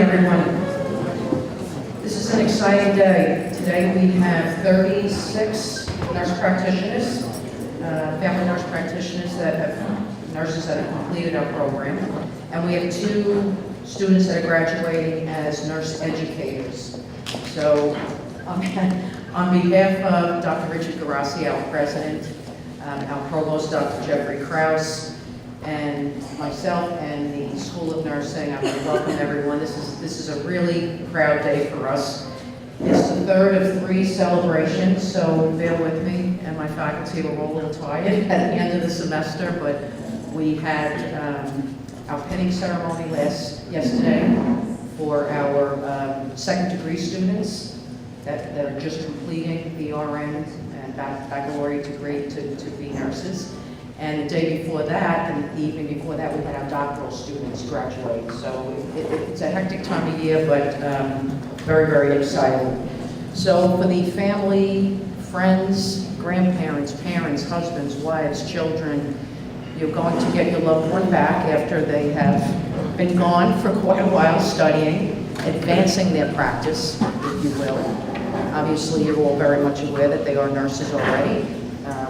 everyone. This is an exciting day. Today we have 36 nurse practitioners, family nurse practitioners nurses that have completed our program. And we have 2 students that are graduating as nurse educators. So on behalf of Dr. Richard Garassi, our president, our provost, Dr. Jeffrey Krause, and myself and the School of Nursing, I want to welcome everyone. This is a really proud day for us. It's the 3rd of 3 celebrations, so bear with me, and my faculty were all a little tired at the end of the semester, but we had our pinning ceremony yesterday for our 2nd degree students that are just completing the RN and baccalaureate degree to be nurses. And the day before that, and the evening before that, we had our doctoral students graduate. So it's a hectic time of year, but very, very exciting. So for the family, friends, grandparents, parents, husbands, wives, children, you're going to get your loved one back after they have been gone for quite a while studying, advancing their practice, if you will. Obviously, you're all very much aware that they are nurses already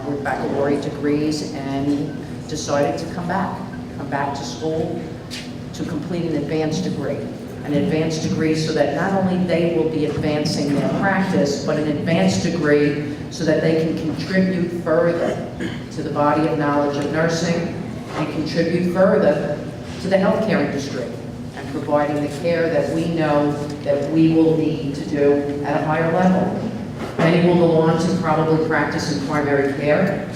with baccalaureate degrees and decided to come back to school to complete an advanced degree. An advanced degree so that not only they will be advancing their practice, but an advanced degree so that they can contribute further to the body of knowledge of nursing and contribute further to the healthcare industry and providing the care that we know that we will need to do at a higher level. Many will go on to probably practice in primary care.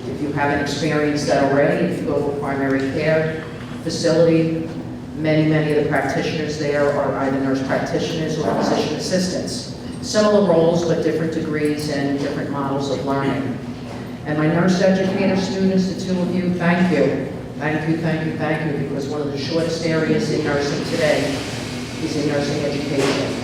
If you haven't experienced that already, if you go to a primary care facility, many of the practitioners there are either nurse practitioners or physician assistants. Similar roles, but different degrees and different models of learning. And my nurse educator students, the 2 of you, thank you. Thank you, because one of the shortest areas in nursing today is in nursing education.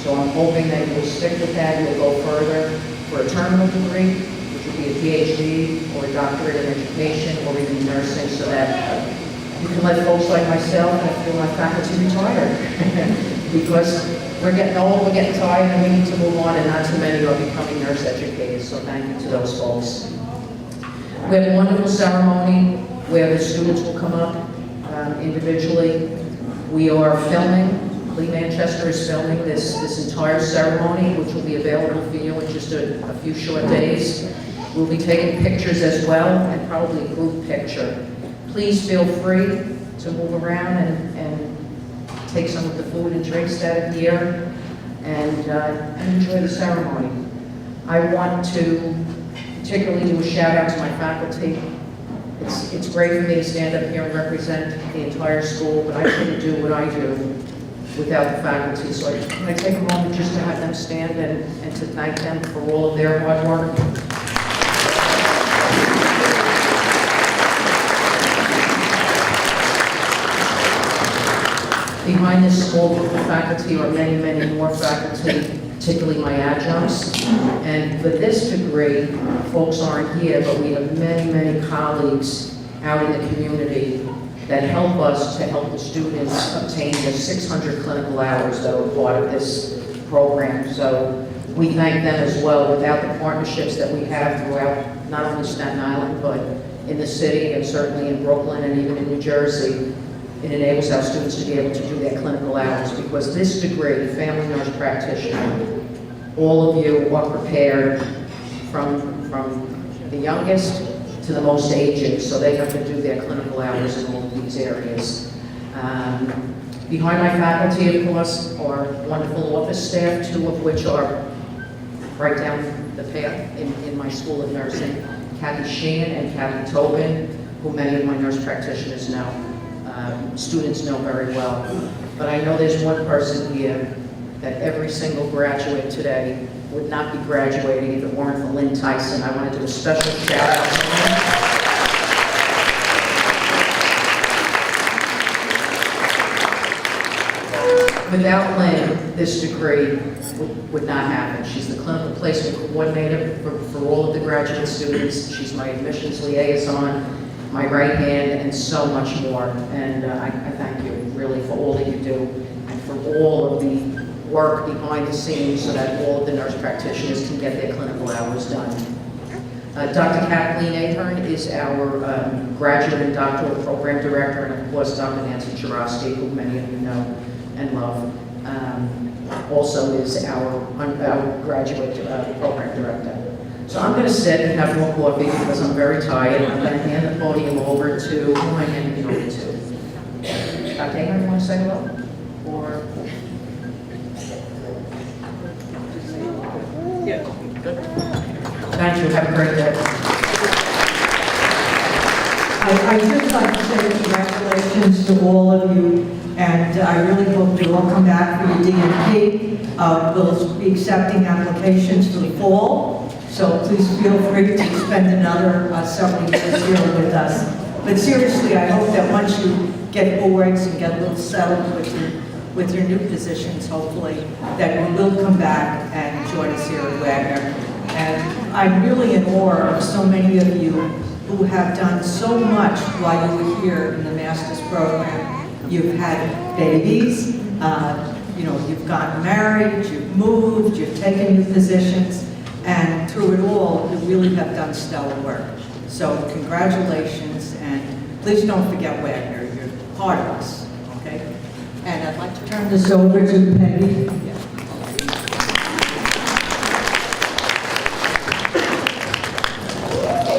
So I'm hoping that you'll stick with that, you'll go further for a terminal degree, which would be a PhD or a doctorate in education or even nursing, so that you can let folks like myself and a few of my faculty retire. Because we're getting old, we're getting tired, and we need to move on, and not too many are becoming nurse educators, so thank you to those folks. We have a wonderful ceremony where the students will come up individually. We are filming. Lee Manchester is filming this entire ceremony, which will be available for you in just a few short days. We'll be taking pictures as well, and probably a group picture. Please feel free to move around and take some of the food and drinks that are here and enjoy the ceremony. I want to particularly do a shout out to my faculty. It's great for me to stand up here and represent the entire school, but I couldn't do what I do without the faculty. So can I take a moment just to have them stand and to thank them for all of their hard work? Behind this small group of faculty are many more faculty, particularly my adjuncts. And for this degree, folks aren't here, but we have many colleagues out in the community that help us to help the students obtain their 600 clinical hours that are part of this program. So we thank them as well. Without the partnerships that we have throughout not only Staten Island, but in the city and certainly in Brooklyn and even in New Jersey, it enables our students to be able to do their clinical hours, because this degree, family nurse practitioner, all of you are prepared from the youngest to the most aged, so they have to do their clinical hours in all of these areas. Behind my faculty, of course, are wonderful office staff, 2 of which are right down the path in my School of Nursing, Kathy Sheehan and Kathy Tobin, who many of my nurse practitioners know. Students know very well. But I know there's one person here that every single graduate today would not be graduating if it weren't for Lynn Tyson. I want to do a special shout out to Lynn. Without Lynn, this degree would not happen. She's the clinical placement coordinator for all of the graduate students. She's my admissions liaison, my right hand, and so much more. And I thank you really for all that you do and behind the scenes so that all of the nurse practitioners can get their clinical hours done. Dr. Kathleen Ahern is our graduate and doctoral program director, and of course Dr. Nancy Chirosky, who many of you know and love, also is our graduate program director. So I'm going to sit and have more coffee because I'm very tired, and I'm going to hand the podium over to, who am I handing it over to? Dr. Ahern, you want to say hello? Or? Yeah. Good. Thank you. Have a great day. I'd just like to say congratulations to all of you, and I really hope you all come back for your DNP. We'll be accepting applications for the fall, so please feel free to spend another several years here with us. But seriously, I hope that once you get boards and get a little settled with your new positions, hopefully, that you will come back and join us here at Wagner. And I'm really in awe of so many of you who have done so much while you were here in the master's program. You've had babies, you've gotten married, you've moved, you've taken new positions, and through it all, you really have done stellar work. So congratulations, and please don't forget Wagner. You're part of us, okay? And I'd like to turn this over to Peggy.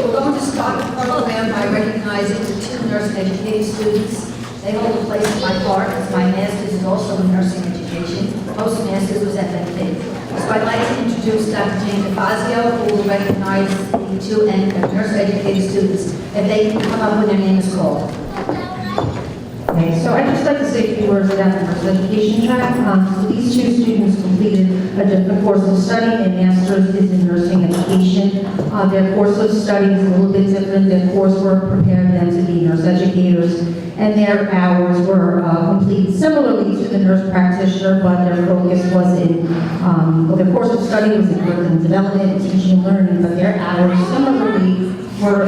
We're going to start the program by recognizing the two nursing educated students. They hold a place in my heart as my master's is also in nursing education. Postmaster's was FNP. So I'd like to introduce Dr. Jane DeFazio, who will recognize the two nurse educated students. If they can come up when their name is called. Okay, so I'd just like to say a few words about the nurse education track. So these two students completed a different course of study, and master's is in nursing education. Their course of study is a little bit different. Their coursework prepared them to be nurse educators, and their hours were completed similarly to the nurse practitioner, but their focus was in, their course of study was in curriculum development, teaching and learning, but their hours similarly were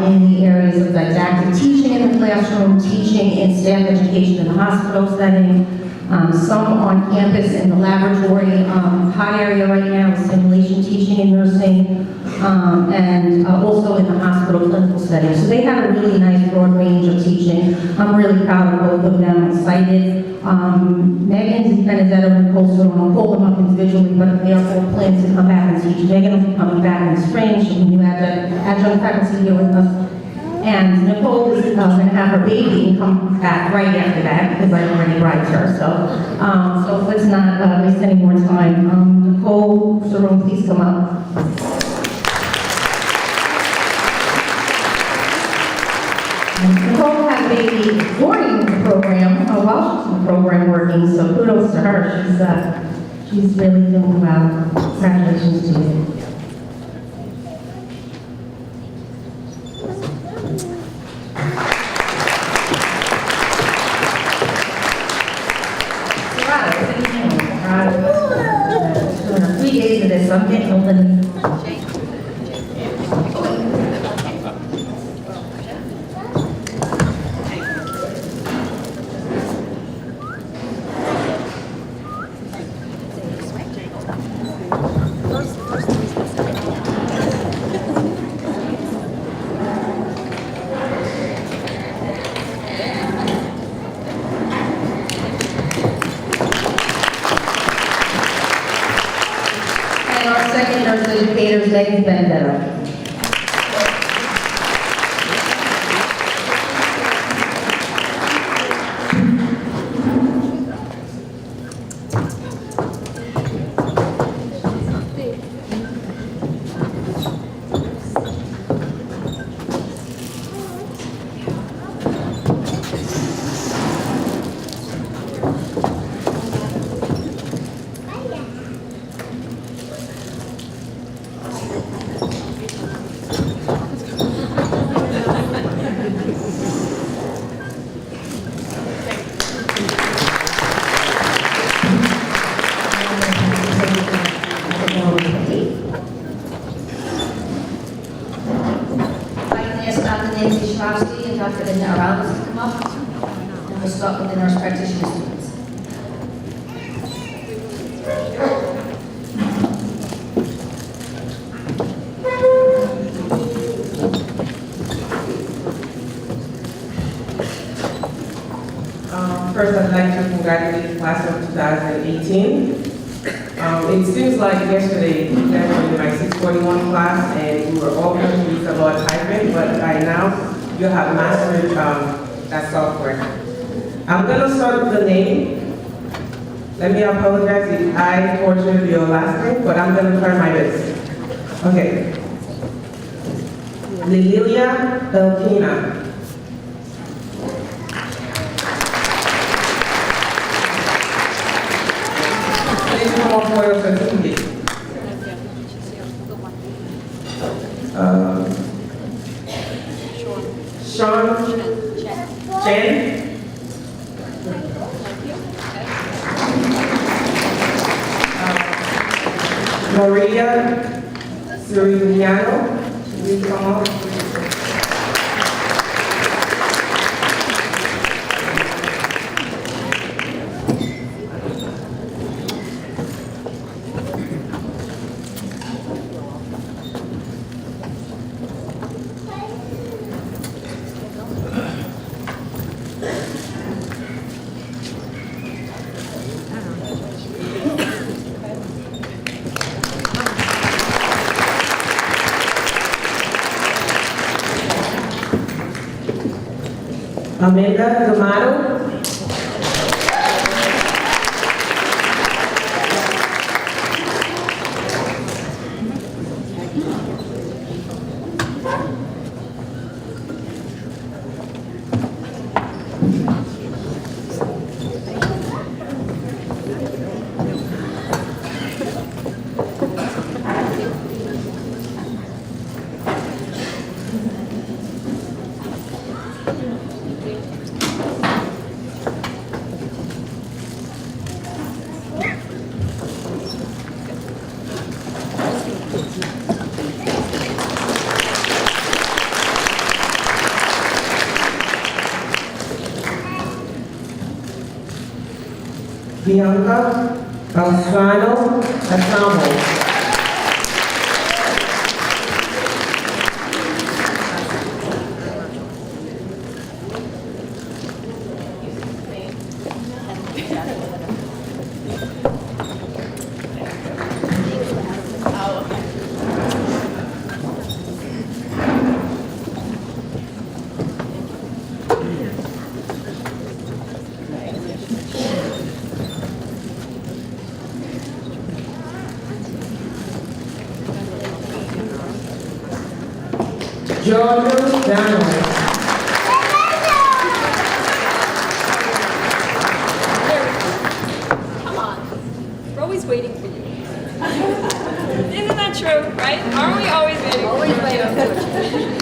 in the areas of didactic teaching in the classroom, teaching in staff education in the hospital setting, some on campus in the laboratory. Hot area right now is simulation teaching in nursing, and also in the hospital clinical setting. So they had a really nice broad range of teaching. I'm really proud of both of them. I'm excited. Megan Benedetto and Nicole, so I'll pull them up individually, but they are all planning to come back and teach. Megan will be coming back in the spring. She'll be new adjunct faculty here with us. And Nicole is going to have her baby and come back right after that because I already bribed her. So let's not waste any more time. Nicole, Saron, please come up. Nicole had a baby during the program, while she was in the program working, so kudos to her. She's really doing well. Congratulations to you. Doing 3 days of this, so I'm getting old and our second nurse educator, Megan Benedetto. And Dr. Linda Arales to come up, and we'll start with the nurse practitioner students. First, I'd like to congratulate the class of 2018. It seems like yesterday we graduated my 641 class and we were all confused about typing, but by now you have mastered that software. I'm going to start with the name. Let me apologize if I tortured your last name, but I'm going to try my best. Okay. Lilia Elkina. Please come up for your certificate. Sean Chen. Maria Surigliano. Please come up. Amanda D'Amato. Bianca Alfano Asamo. Giorgio Dano. Come on. We're always waiting for you. Isn't that true, right? Aren't we always waiting for you? Always waiting for you.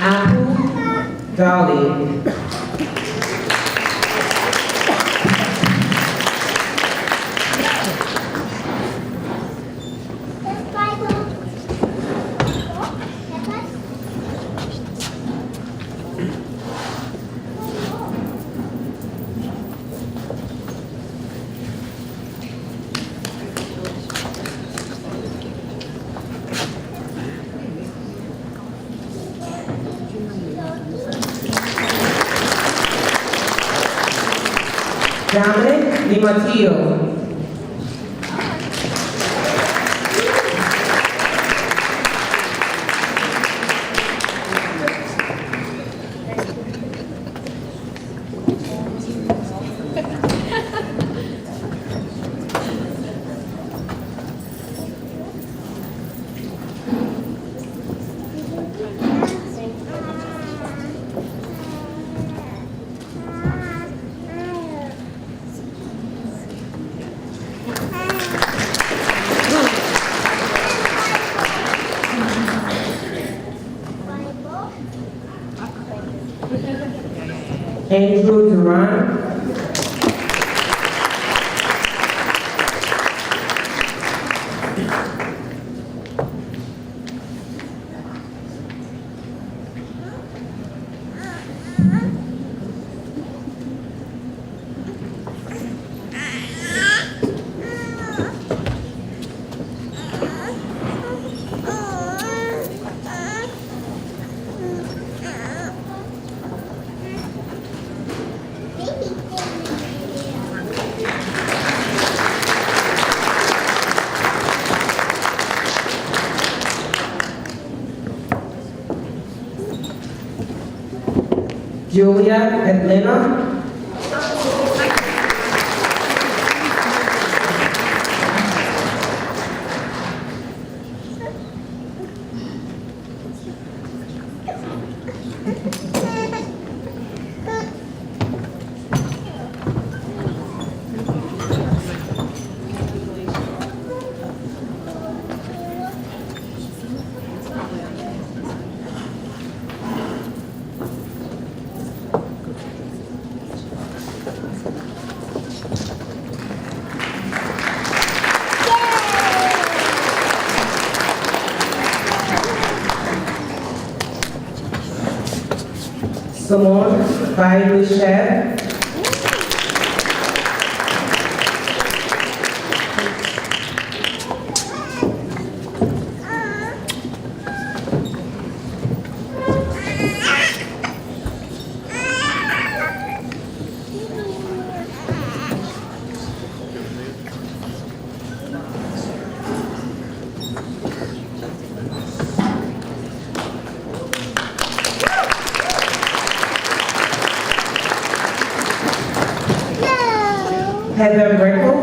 Apple Dolly. Dominic Di Matteo. Andrew Duran. Julia Atlanta. Simone Bailey-Shed. Heather Brickle.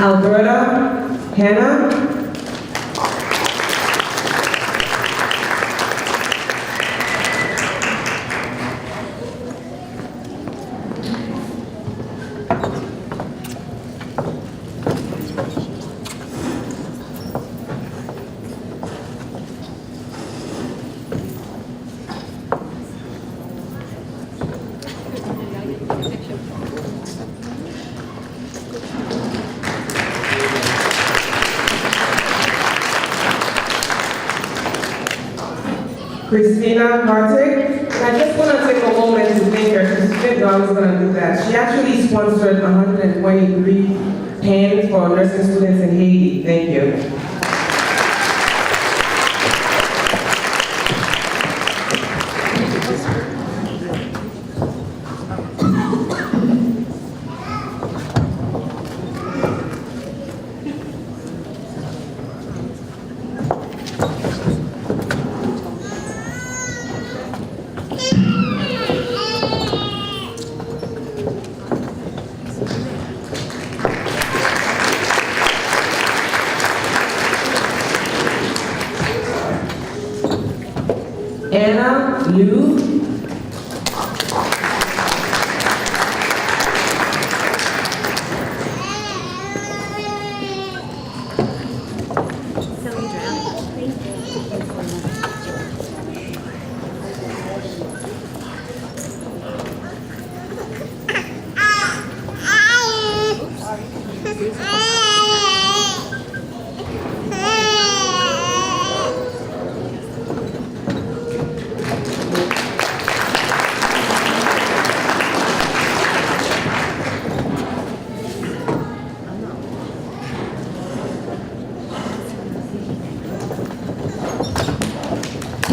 Alberta Hannah. Christina Martic. I just want to take a moment to thank her because she didn't know I was going to do that. She actually sponsored 123 pens for nursing students in Haiti. Thank you. Anna Liu.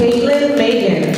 Caitlin Megan.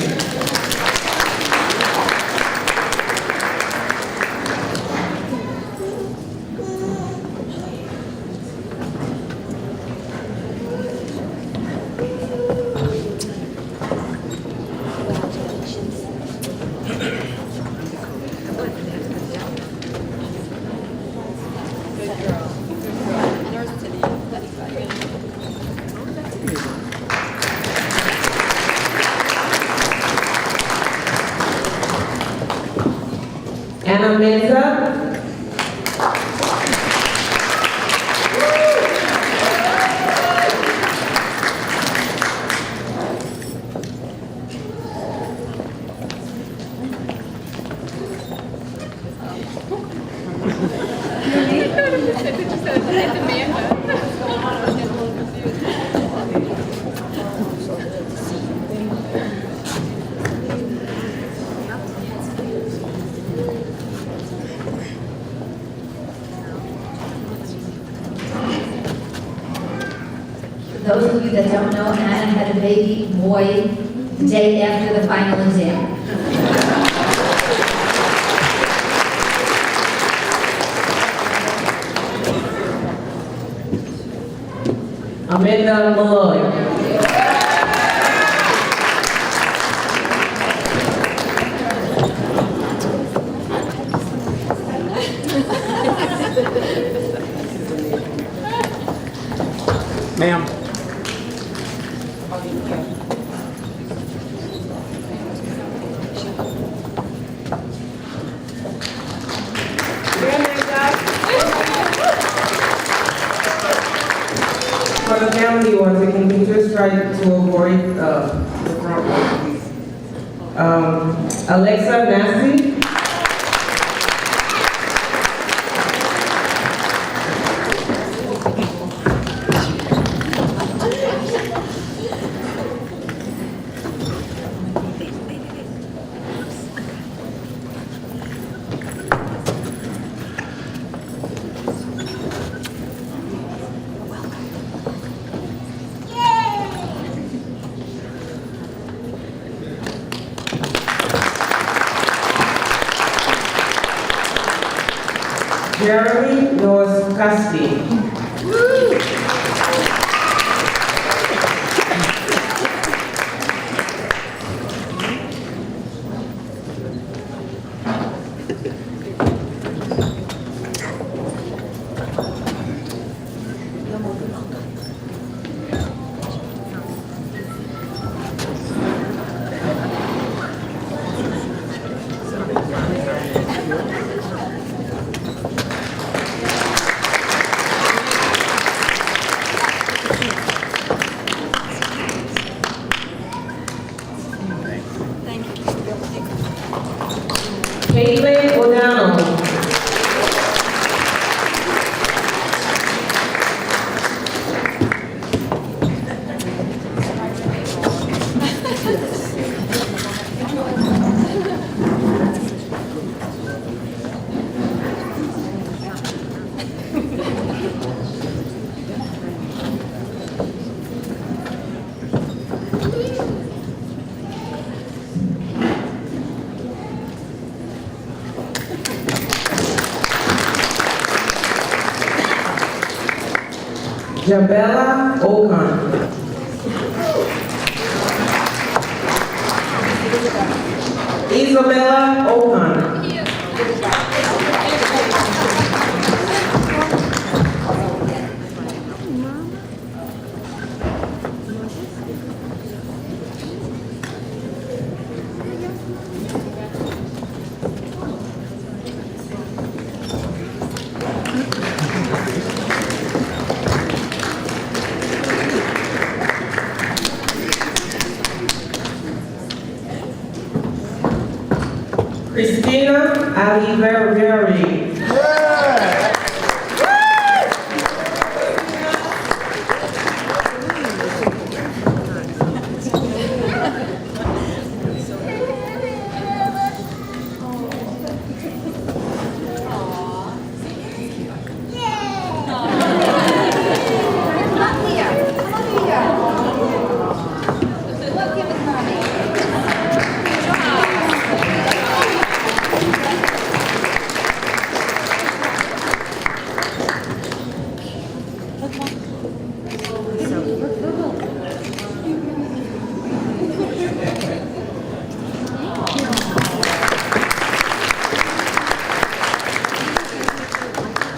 Anna Meza. Those of you that don't know, Anna had a baby boy the day after the final exam. Amanda Malloy. Ma'am. For the family ones, can you just try to avoid the front one, please? Alexa Nasty. Jeremy Noskoski. Caitlin O'Donnell. Jabella Okan. Isabella Okan. Christina Aliberri.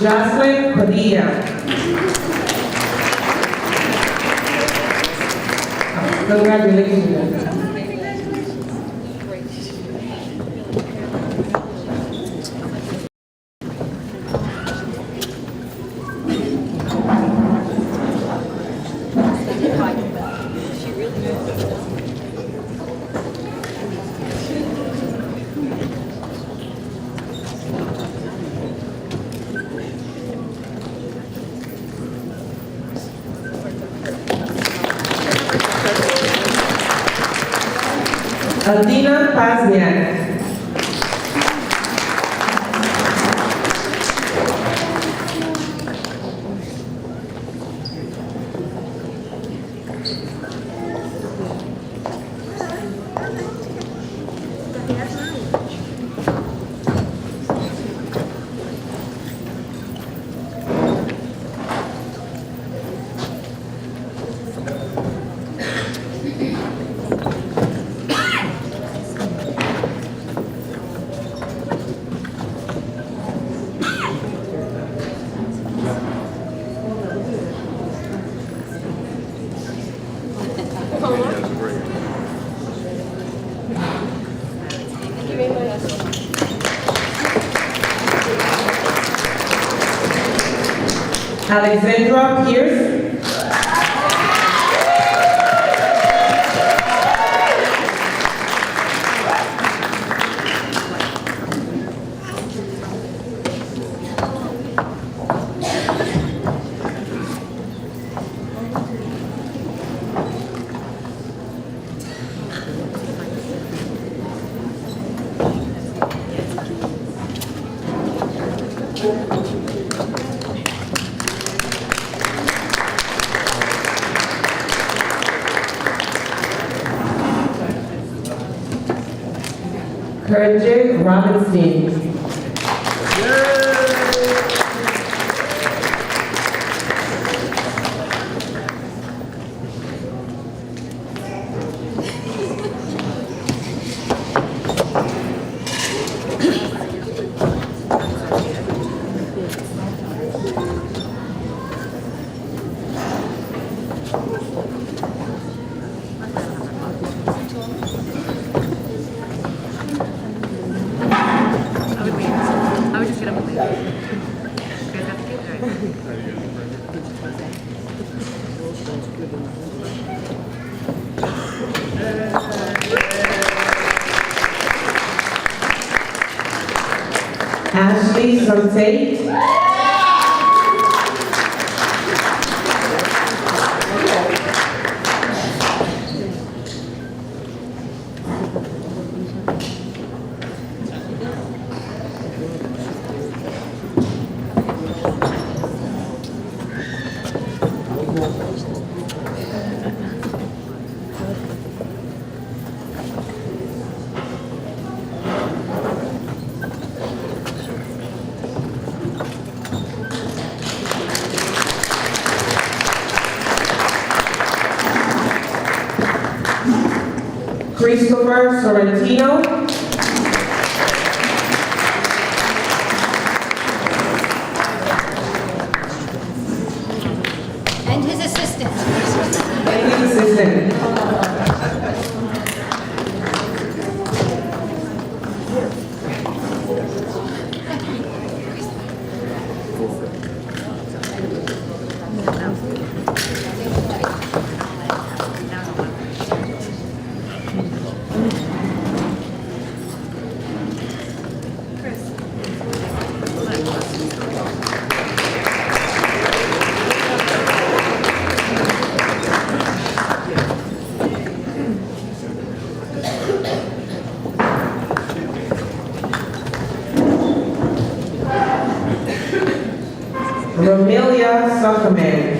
Jocelyn Padilla. Congratulations. Adina Pazniak. Alexandra Pierce. Kerjay Robinson. I would just get up and leave. You guys have to keep it. Ashley Sontate. Christopher Sorrentino. And his assistant. And his assistant. Romelia Suckerman.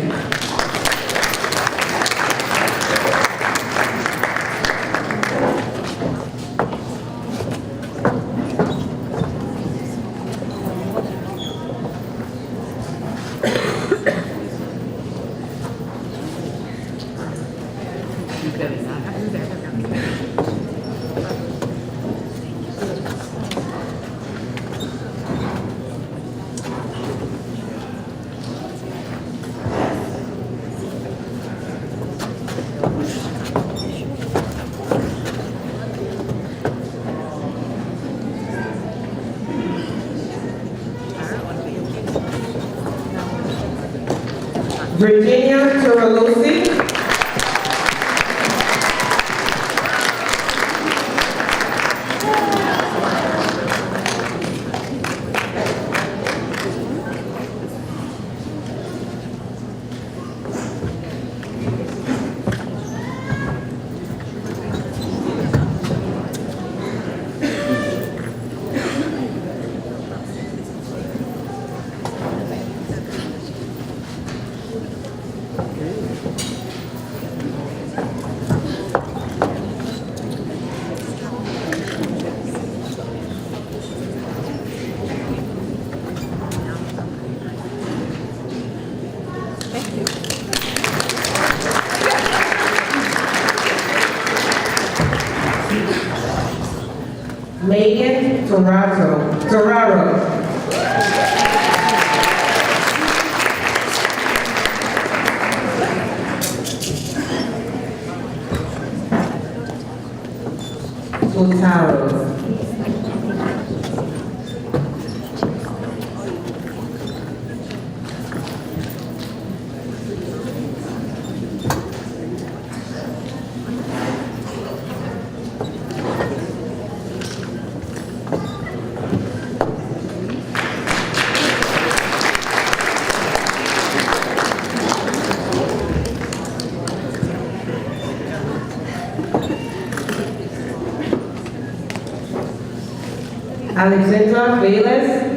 Virginia Turalosi. Megan Torraro. Torraro. Alexandra Velez.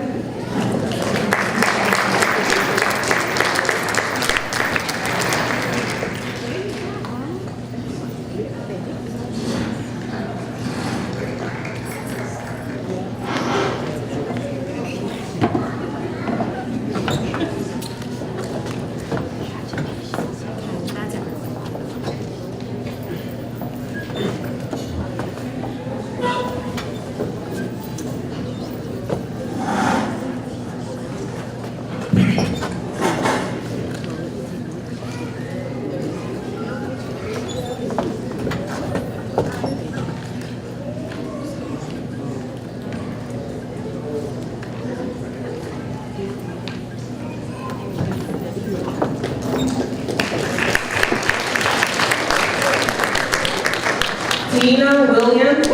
Tina Williams.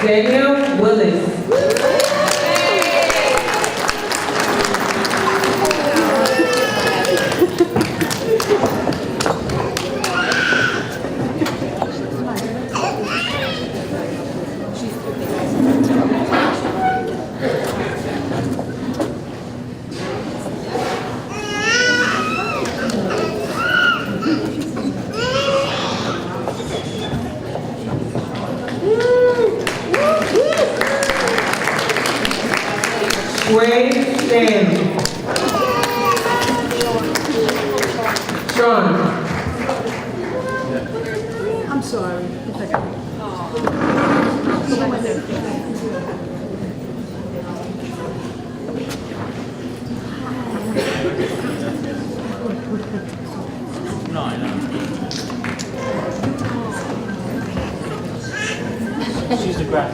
Daniel Willis. Wade Sam. Sean. I'm sorry. No, I know. She's a grad.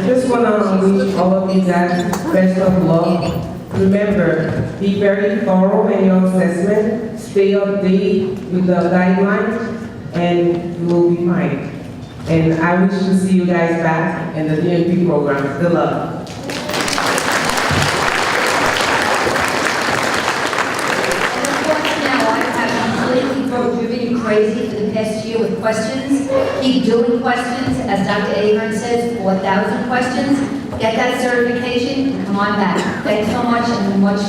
just want to wish all of you guys best of luck. Remember, be very thorough in your assessment, stay updated with the guidelines, and you will be fine. And I wish to see you guys back in the DNP program. Good luck. Now, I have completely driven you crazy for the past year with questions. Keep doing questions, as Dr. Ahern says, 4,000 questions. Get that certification, and come on back. Thanks so much, and much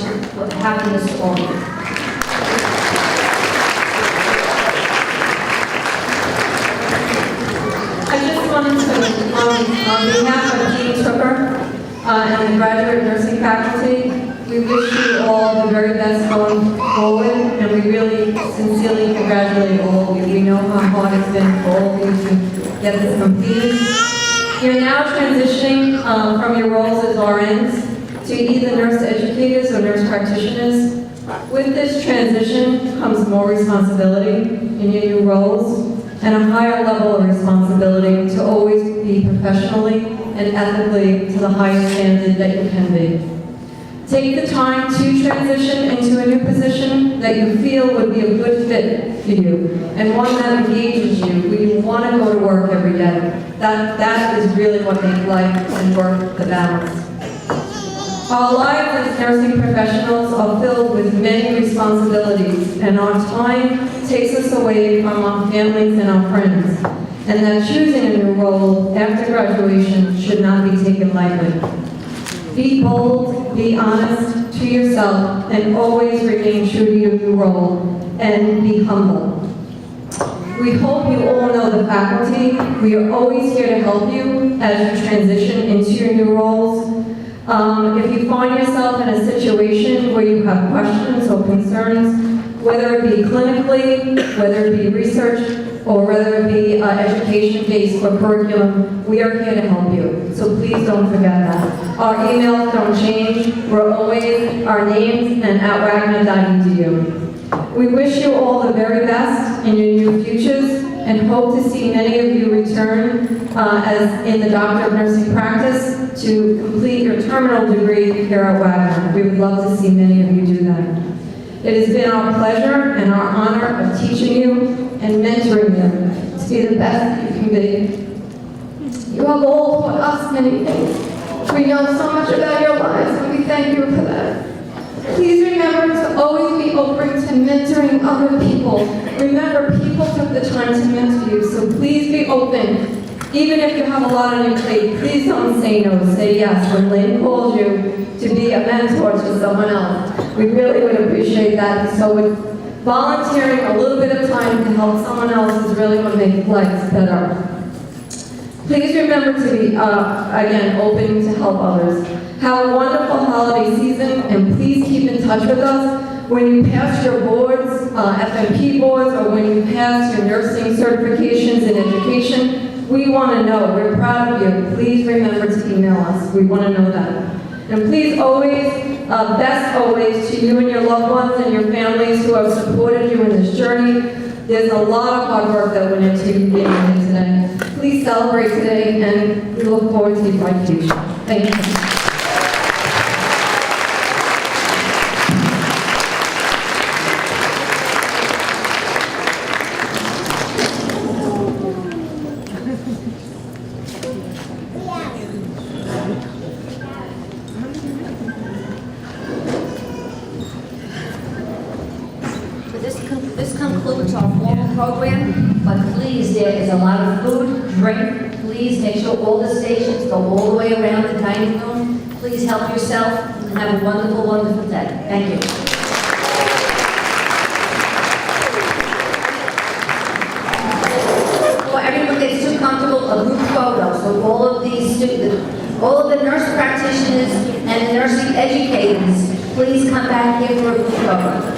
happiness to all of you. I just wanted to, on behalf of Dean Tooker and the graduate nursing faculty, we wish you all the very best going forward, and we really sincerely congratulate all of you. We know how hard it's been for all of you to get this completed. You're now transitioning from your roles as RNs to either nurse educators or nurse practitioners. With this transition comes more responsibility in your new roles and a higher level of responsibility to always be professionally and ethically to the highest standard that you can be. Take the time to transition into a new position that you feel would be a good fit for you and one that engages you, where you want to go to work every day. That is really what makes life and work the balance. Our lives as nursing professionals are filled with many responsibilities, and our time takes us away from our families and our friends, and that choosing a new role after graduation should not be taken lightly. Be bold, be honest to yourself, and always remain true to your new role, and be humble. We hope you all know the faculty. We are always here to help you as you transition into your new roles. If you find yourself in a situation where you have questions or concerns, whether it be clinically, whether it be research, or whether it be education-based or curriculum, we are here to help you. So please don't forget that. Our emails don't change. We're always our names and at wagner.edu. We wish you all the very best in your new futures and hope to see many of you return as in the Doctor of Nursing practice to complete your terminal degree here at Wagner. We would love to see many of you do that. It has been our pleasure and our honor of teaching you and mentoring you to be the best that you can be. You have all taught us many things. We know so much about your lives, and we thank you for that. Please remember to always be open to mentoring other people. Remember, people took the time to mentor you, so please be open. Even if you have a lot on your plate, please don't say no, say yes when Lynn calls you to be a mentor to someone else. We really would appreciate that. So volunteering a little bit of time to help someone else is really what makes life better. Please remember to be, again, open to help others. Have a wonderful holiday season, and please keep in touch with us. When you pass your boards, FMP boards, or when you pass your nursing certifications in education, we want to know. We're proud of you. Please remember to email us. We want to know that. And please always, best always, to you and your loved ones and your families who have supported you in this journey. There's a lot of hard work that went into you being here today. Please celebrate today, and we look forward to your bright future. Thank you. This concludes our formal program, but please, there is a lot of food, drink. Please make sure all the stations go all the way around the dining room. Please help yourself and have a wonderful, wonderful day. Thank you. Before everyone gets too comfortable, a group photo. So all of these students, all of the nurse practitioners and the nursing educators, please come back here for a group photo.